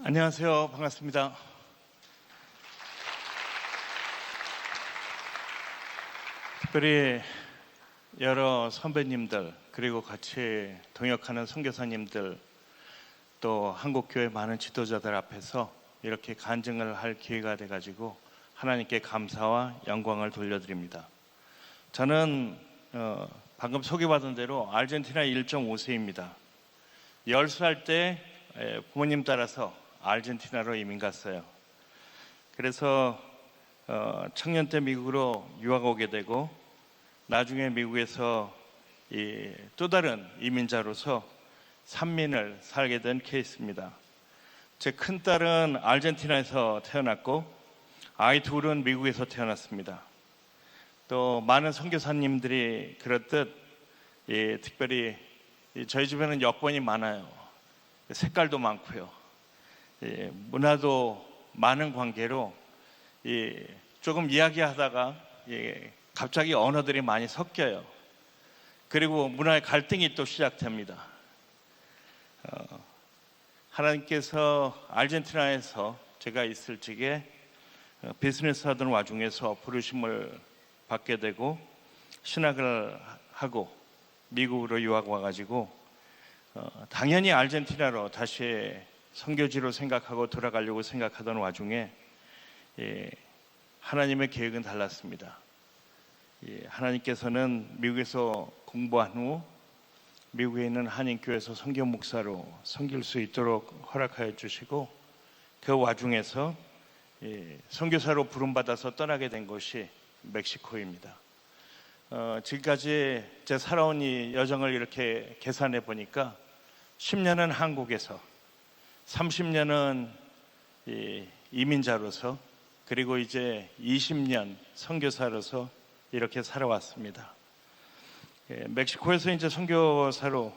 안녕하세요. 반갑습니다. 특별히 여러 선배님들 그리고 같이 동역하는 선교사님들 또 한국교회 많은 지도자들 앞에서 이렇게 간증을 할 기회가 돼가지고 하나님께 감사와 영광을 돌려드립니다. 저는 방금 소개받은 대로 아르헨티나 1.5세입니다. 10살 때 부모님 따라서 아르헨티나로 이민 갔어요. 그래서 청년 때 미국으로 유학 오게 되고 나중에 미국에서 또 다른 이민자로서 산민을 살게 된 케이스입니다. 제 큰딸은 아르헨티나에서 태어났고 아이 둘은 미국에서 태어났습니다. 또 많은 선교사님들이 그렇듯 특별히 저희 집에는 여권이 많아요. 색깔도 많고요. 문화도 많은 관계로 조금 이야기하다가 갑자기 언어들이 많이 섞여요. 그리고 문화의 갈등이 또 시작됩니다. 하나님께서 아르헨티나에서 제가 있을 적에 비즈니스 하던 와중에서 부르심을 받게 되고 신학을 하고 미국으로 유학 와가지고 당연히 아르헨티나로 다시 선교지로 생각하고 돌아가려고 생각하던 와중에 하나님의 계획은 달랐습니다. 하나님께서는 미국에서 공부한 후 미국에 있는 한인교회에서 선교 목사로 섬길 수 있도록 허락하여 주시고 그 와중에서 선교사로 부름받아서 떠나게 된 곳이 멕시코입니다. 지금까지 제 살아온 이 여정을 이렇게 계산해 보니까 10년은 한국에서 30년은 이민자로서 그리고 이제 20년 선교사로서 이렇게 살아왔습니다. 멕시코에서 이제 선교사로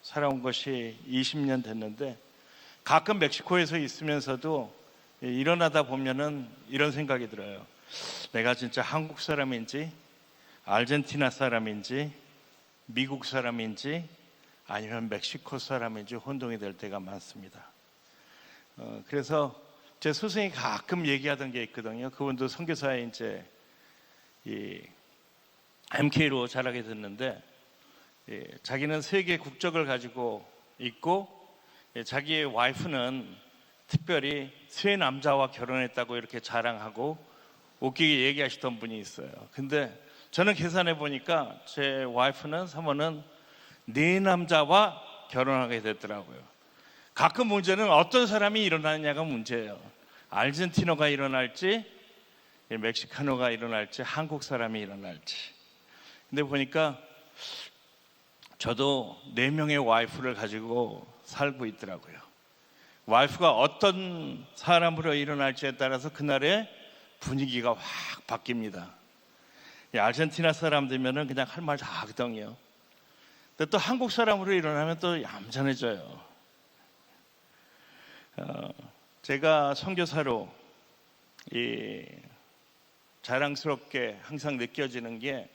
살아온 것이 20년 됐는데 가끔 멕시코에서 있으면서도 일어나다 보면은 이런 생각이 들어요. 내가 진짜 한국 사람인지 아르헨티나 사람인지 미국 사람인지 아니면 멕시코 사람인지 혼동이 될 때가 많습니다. 그래서 제 스승이 가끔 얘기하던 게 있거든요. 그분도 선교사에 이제 MK로 자라게 됐는데 자기는 세계 국적을 가지고 있고 자기의 와이프는 특별히 세 남자와 결혼했다고 이렇게 자랑하고 웃기게 얘기하시던 분이 있어요. 근데 저는 계산해 보니까 제 와이프는 사모는 네 남자와 결혼하게 됐더라고요. 가끔 문제는 어떤 사람이 일어나느냐가 문제예요. 아르헨티나가 일어날지 멕시카노가 일어날지 한국 사람이 일어날지. 근데 보니까 저도 4명의 와이프를 가지고 살고 있더라고요. 와이프가 어떤 사람으로 일어날지에 따라서 그날의 분위기가 확 바뀝니다. 아르헨티나 사람 되면은 그냥 할 말 다 하거든요. 근데 또 한국 사람으로 일어나면 또 얌전해져요. 제가 선교사로 자랑스럽게 항상 느껴지는 게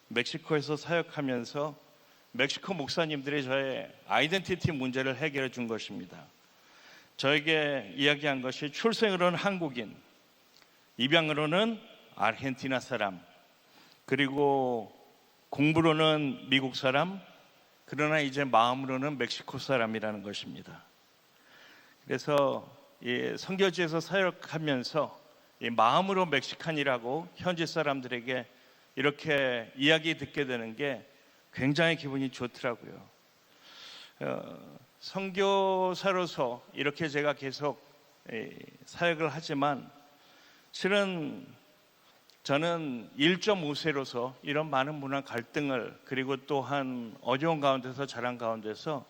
멕시코에서 사역하면서 멕시코 목사님들이 저의 아이덴티티 문제를 해결해 준 것입니다. 저에게 이야기한 것이 출생으로는 한국인, 입양으로는 아르헨티나 사람, 그리고 공부로는 미국 사람, 그러나 이제 마음으로는 멕시코 사람이라는 것입니다. 그래서 선교지에서 사역하면서 마음으로 멕시칸이라고 현지 사람들에게 이렇게 이야기 듣게 되는 게 굉장히 기분이 좋더라고요. 선교사로서 이렇게 제가 계속 사역을 하지만 실은 저는 1.5세로서 이런 많은 문화 갈등을 그리고 또한 어려운 가운데서 자란 가운데서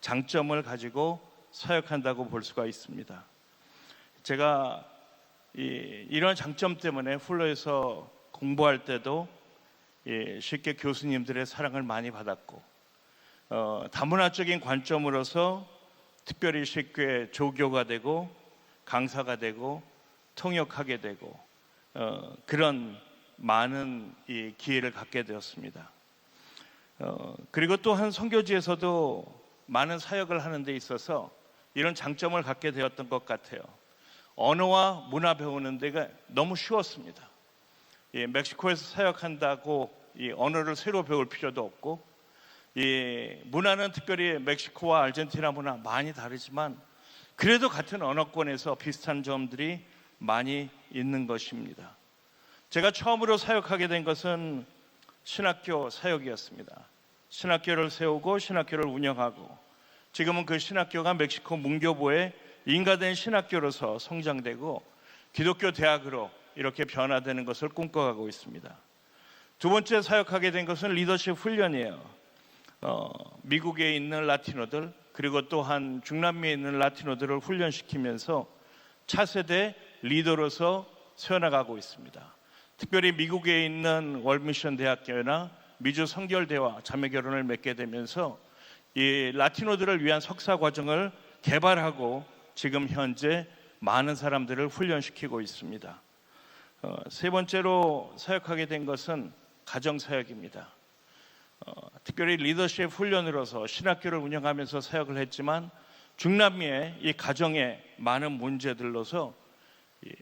장점을 가지고 사역한다고 볼 수가 있습니다. 제가 이런 장점 때문에 훌러에서 공부할 때도 쉽게 교수님들의 사랑을 많이 받았고 다문화적인 관점으로서 특별히 쉽게 조교가 되고 강사가 되고 통역하게 되고 그런 많은 기회를 갖게 되었습니다. 그리고 또한 선교지에서도 많은 사역을 하는 데 있어서 이런 장점을 갖게 되었던 것 같아요. 언어와 문화 배우는 데가 너무 쉬웠습니다. 멕시코에서 사역한다고 이 언어를 새로 배울 필요도 없고, 이 문화는 특별히 멕시코와 아르헨티나 문화 많이 다르지만 그래도 같은 언어권에서 비슷한 점들이 많이 있는 것입니다. 제가 처음으로 사역하게 된 것은 신학교 사역이었습니다. 신학교를 세우고 신학교를 운영하고, 지금은 그 신학교가 멕시코 문교부의 인가된 신학교로서 성장되고 기독교 대학으로 이렇게 변화되는 것을 꿈꿔가고 있습니다. 두 번째 사역하게 된 것은 리더십 훈련이에요. 미국에 있는 라티노들, 그리고 또한 중남미에 있는 라티노들을 훈련시키면서 차세대 리더로서 세워나가고 있습니다. 특별히 미국에 있는 월미션 대학교나 미주 성결대와 자매결혼을 맺게 되면서 이 라티노들을 위한 석사 과정을 개발하고 지금 현재 많은 사람들을 훈련시키고 있습니다. 세 번째로 사역하게 된 것은 가정사역입니다. 특별히 리더십 훈련으로서 신학교를 운영하면서 사역을 했지만 중남미의 이 가정의 많은 문제들로서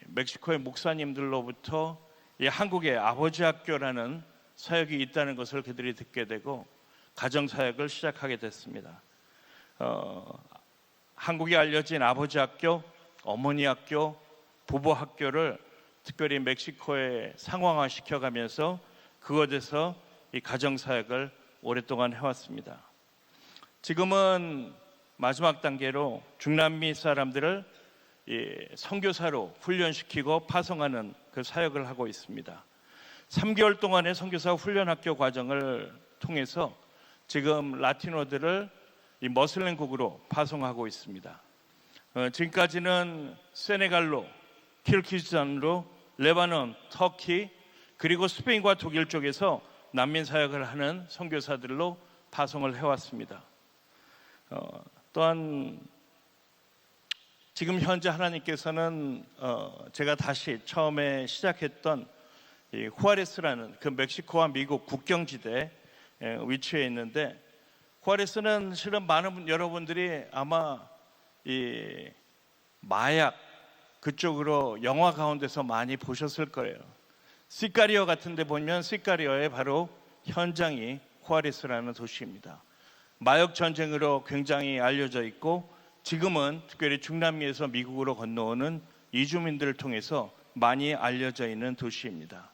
멕시코의 목사님들로부터 이 한국의 아버지 학교라는 사역이 있다는 것을 그들이 듣게 되고 가정사역을 시작하게 됐습니다. 한국에 알려진 아버지 학교, 어머니 학교, 부부 학교를 특별히 멕시코에 상황화 시켜가면서 그곳에서 이 가정사역을 오랫동안 해왔습니다. 지금은 마지막 단계로 중남미 사람들을 선교사로 훈련시키고 파송하는 그 사역을 하고 있습니다. 3개월 동안의 선교사 훈련학교 과정을 통해서 지금 라티노들을 이 머슬렘국으로 파송하고 있습니다. 지금까지는 세네갈로, 키르기스탄으로, 레바논, 터키, 그리고 스페인과 독일 쪽에서 난민 사역을 하는 선교사들로 파송을 해왔습니다. 또한 지금 현재 하나님께서는 제가 다시 처음에 시작했던 이 후아레스라는 그 멕시코와 미국 국경지대에 위치해 있는데, 후아레스는 실은 많은 여러분들이 아마 이 마약 그쪽으로 영화 가운데서 많이 보셨을 거예요. 시카리오 같은 데 보면 시카리오의 바로 현장이 후아레스라는 도시입니다. 마약 전쟁으로 굉장히 알려져 있고, 지금은 특별히 중남미에서 미국으로 건너오는 이주민들을 통해서 많이 알려져 있는 도시입니다.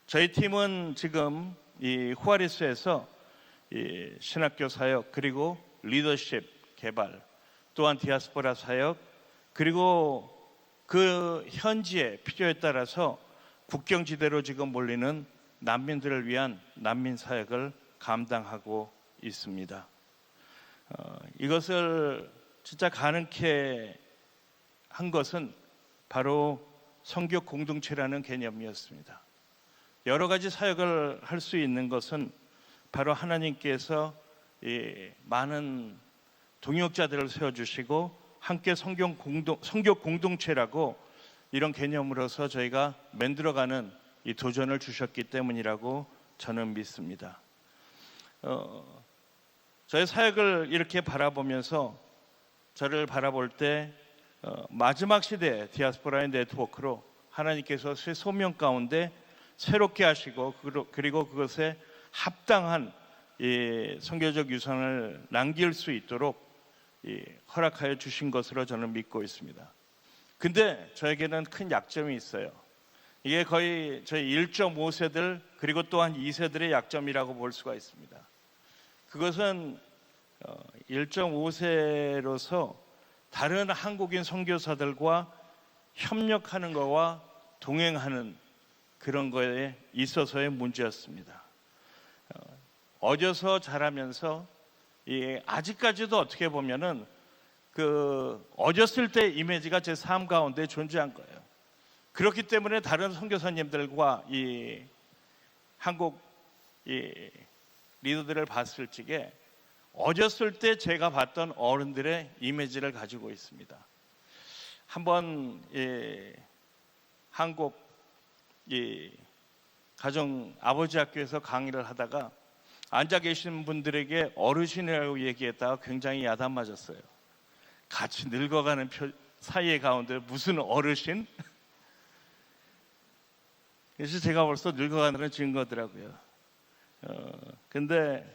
저희 팀은 지금 이 후아레스에서 이 신학교 사역, 그리고 리더십 개발, 또한 디아스포라 사역, 그리고 그 현지의 필요에 따라서 국경지대로 지금 몰리는 난민들을 위한 난민 사역을 감당하고 있습니다. 이것을 진짜 가능케 한 것은 바로 성교 공동체라는 개념이었습니다. 여러 가지 사역을 할 수 있는 것은 바로 하나님께서 이 많은 동역자들을 세워주시고 함께 성교 공동체라고 이런 개념으로서 저희가 만들어가는 이 도전을 주셨기 때문이라고 저는 믿습니다. 저의 사역을 이렇게 바라보면서 저를 바라볼 때 마지막 시대의 디아스포라의 네트워크로 하나님께서 새 소명 가운데 새롭게 하시고, 그리고 그것에 합당한 이 선교적 유산을 남길 수 있도록 허락하여 주신 것으로 저는 믿고 있습니다. 근데 저에게는 큰 약점이 있어요. 이게 거의 저희 1.5세들 그리고 또한 2세들의 약점이라고 볼 수가 있습니다. 그것은 1.5세로서 다른 한국인 선교사들과 협력하는 것과 동행하는 그런 거에 있어서의 문제였습니다. 어려서 자라면서 아직까지도 어떻게 보면은 그 어렸을 때 이미지가 제 삶 가운데 존재한 거예요. 그렇기 때문에 다른 선교사님들과 이 한국 리더들을 봤을 적에 어렸을 때 제가 봤던 어른들의 이미지를 가지고 있습니다. 한번 한국 가정 아버지 학교에서 강의를 하다가 앉아 계신 분들에게 어르신이라고 얘기했다가 굉장히 야단 맞았어요. 같이 늙어가는 사이의 가운데 무슨 어르신? 그래서 제가 벌써 늙어가는 증거더라고요. 근데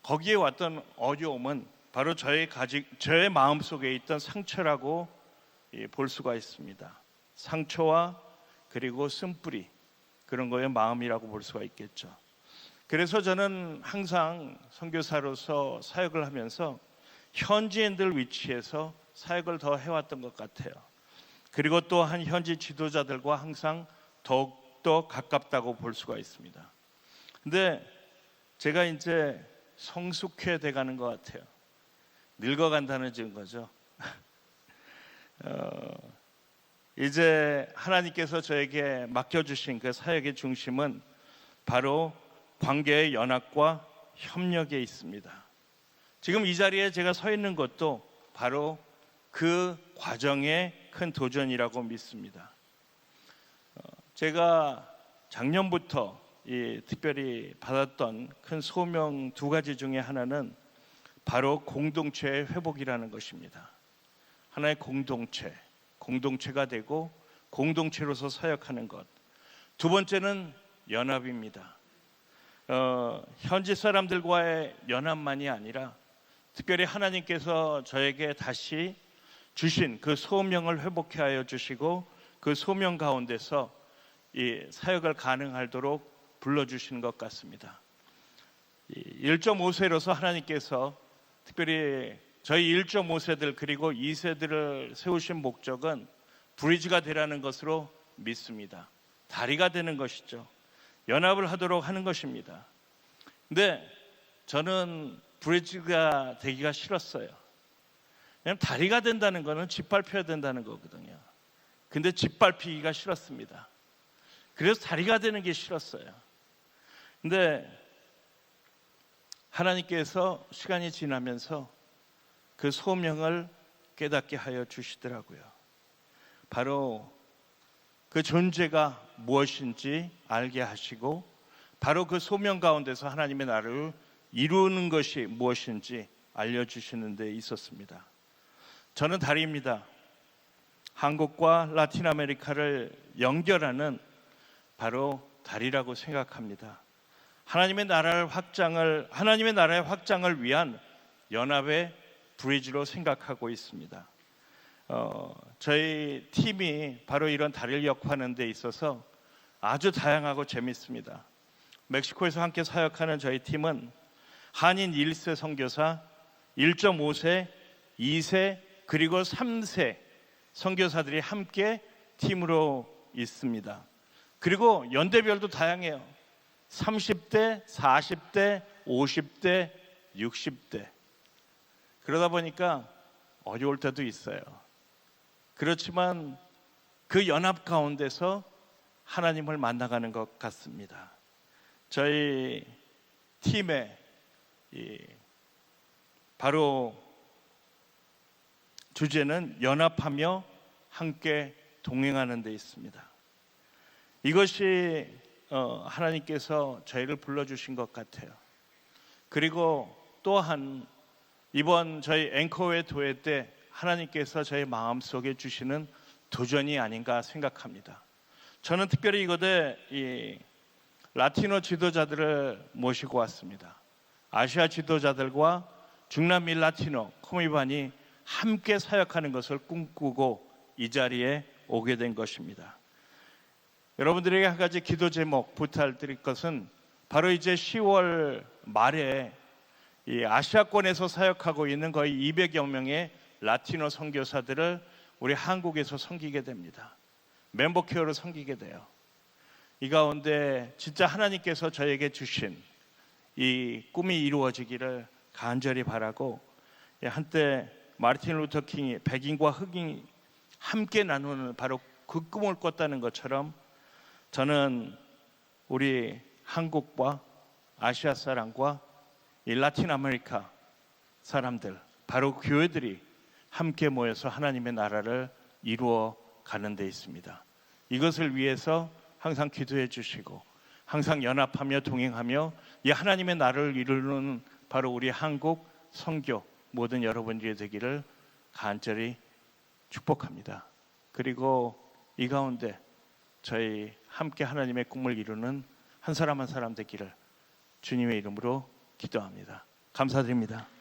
거기에 왔던 어려움은 바로 저의 마음속에 있던 상처라고 볼 수가 있습니다. 상처와 그리고 쓴뿌리, 그런 거의 마음이라고 볼 수가 있겠죠. 그래서 저는 항상 선교사로서 사역을 하면서 현지인들 위치에서 사역을 더 해왔던 것 같아요. 그리고 또한 현지 지도자들과 항상 더욱더 가깝다고 볼 수가 있습니다. 근데 제가 이제 성숙해 돼가는 것 같아요. 늙어간다는 증거죠. 이제 하나님께서 저에게 맡겨주신 그 사역의 중심은 바로 관계의 연합과 협력에 있습니다. 지금 이 자리에 제가 서 있는 것도 바로 그 과정의 큰 도전이라고 믿습니다. 제가 작년부터 특별히 받았던 큰 소명 두 가지 중에 하나는 바로 공동체의 회복이라는 것입니다. 하나의 공동체가 되고 공동체로서 사역하는 것. 두 번째는 연합입니다. 현지 사람들과의 연합만이 아니라 특별히 하나님께서 저에게 다시 주신 그 소명을 회복해 하여 주시고 그 소명 가운데서 이 사역을 가능하도록 불러주시는 것 같습니다. 1.5세로서 하나님께서 특별히 저희 1.5세들 그리고 2세들을 세우신 목적은 브리지가 되라는 것으로 믿습니다. 다리가 되는 것이죠. 연합을 하도록 하는 것입니다. 근데 저는 브리지가 되기가 싫었어요. 그냥 다리가 된다는 것은 짓밟혀야 된다는 거거든요. 근데 짓밟히기가 싫었습니다. 그래서 다리가 되는 게 싫었어요. 근데 하나님께서 시간이 지나면서 그 소명을 깨닫게 하여 주시더라고요. 바로 그 존재가 무엇인지 알게 하시고 바로 그 소명 가운데서 하나님의 나라를 이루는 것이 무엇인지 알려주시는 데 있었습니다. 저는 다리입니다. 한국과 라틴 아메리카를 연결하는 바로 다리라고 생각합니다. 하나님의 나라의 확장을 위한 연합의 브리지로 생각하고 있습니다. 저희 팀이 바로 이런 다리를 역할하는 데 있어서 아주 다양하고 재밌습니다. 멕시코에서 함께 사역하는 저희 팀은 한인 1세 선교사, 1.5세, 2세 그리고 3세 선교사들이 함께 팀으로 있습니다. 그리고 연대별도 다양해요. 30대, 40대, 50대, 60대. 그러다 보니까 어려울 때도 있어요. 그렇지만 그 연합 가운데서 하나님을 만나가는 것 같습니다. 저희 팀의 바로 주제는 연합하며 함께 동행하는 데 있습니다. 이것이 하나님께서 저희를 불러주신 것 같아요. 그리고 또한 이번 저희 앵커웨이 도회 때 하나님께서 저희 마음속에 주시는 도전이 아닌가 생각합니다. 저는 특별히 이곳에 이 라티노 지도자들을 모시고 왔습니다. 아시아 지도자들과 중남미 라티노 코미반이 함께 사역하는 것을 꿈꾸고 이 자리에 오게 된 것입니다. 여러분들에게 한 가지 기도 제목 부탁드릴 것은 바로 이제 10월 말에 이 아시아권에서 사역하고 있는 거의 200여 명의 라티노 선교사들을 우리 한국에서 섬기게 됩니다. 멤버 케어로 섬기게 돼요. 이 가운데 진짜 하나님께서 저에게 주신 이 꿈이 이루어지기를 간절히 바라고, 한때 마르틴 루터 킹이 백인과 흑인이 함께 나누는 바로 그 꿈을 꿨다는 것처럼 저는 우리 한국과 아시아 사람과 이 라틴 아메리카 사람들, 바로 교회들이 함께 모여서 하나님의 나라를 이루어 가는 데 있습니다. 이것을 위해서 항상 기도해 주시고 항상 연합하며 동행하며 이 하나님의 나라를 이루는 바로 우리 한국 선교 모든 여러분들이 되기를 간절히 축복합니다. 그리고 이 가운데 저희 함께 하나님의 꿈을 이루는 한 사람 한 사람 되기를 주님의 이름으로 기도합니다. 감사드립니다.